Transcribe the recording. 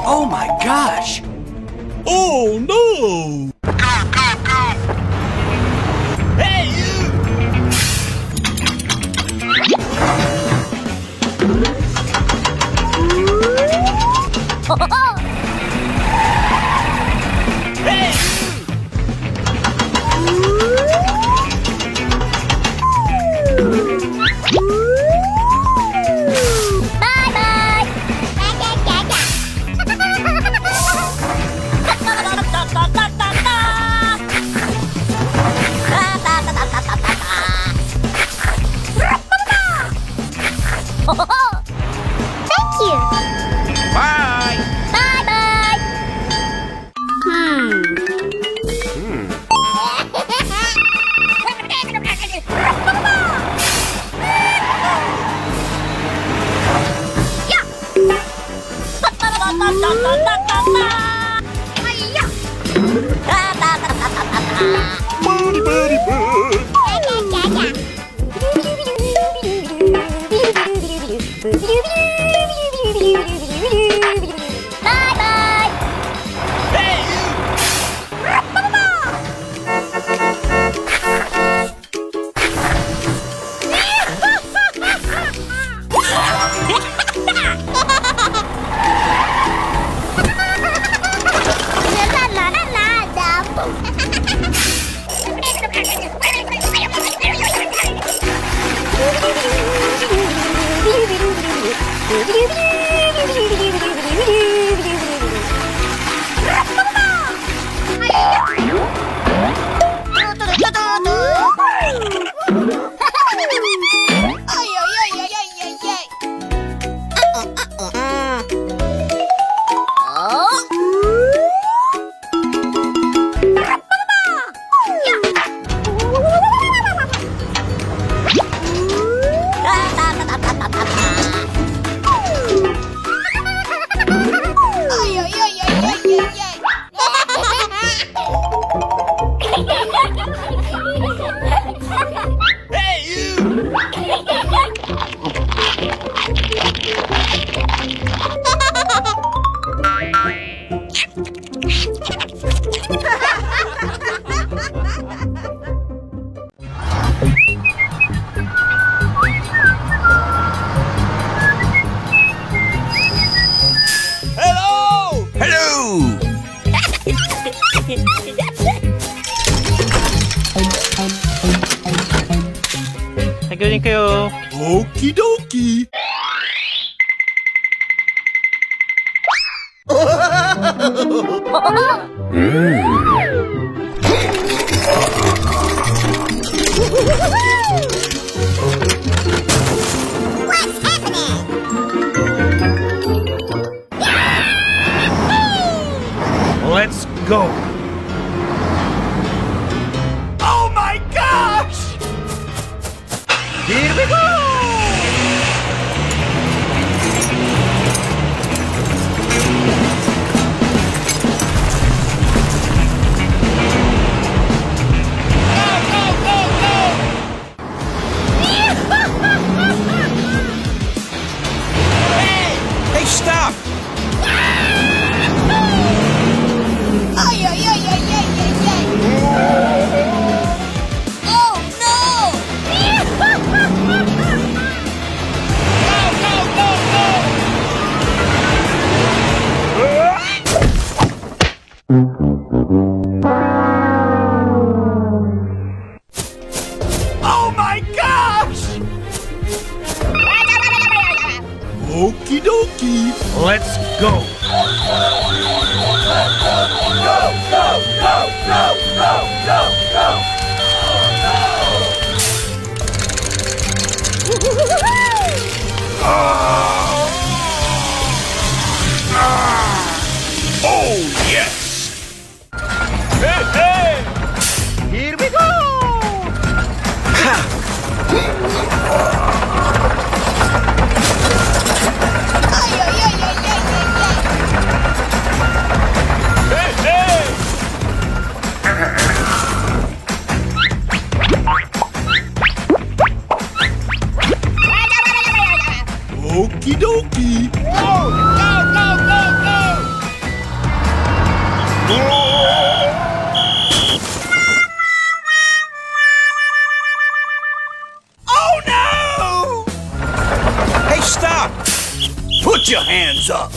Oh my gosh! Oh no! Hey, you! Hey, Thank you. bye! Bye-bye. Buddy, buddy, bud! Bye-bye. Hey, you! Hey, you! Hello! Hello! 해결님 켜요. Okie dokie! What's happening? Let's go! Oh my gosh! Here we go! Hey, stop! Oh no! Oh my gosh! Okie dokie! Let's go! Oh yes! Hey, hey! Here we go! Okie dokie. Go, go, go, go, go! Oh no! Hey, stop! Put your hands up!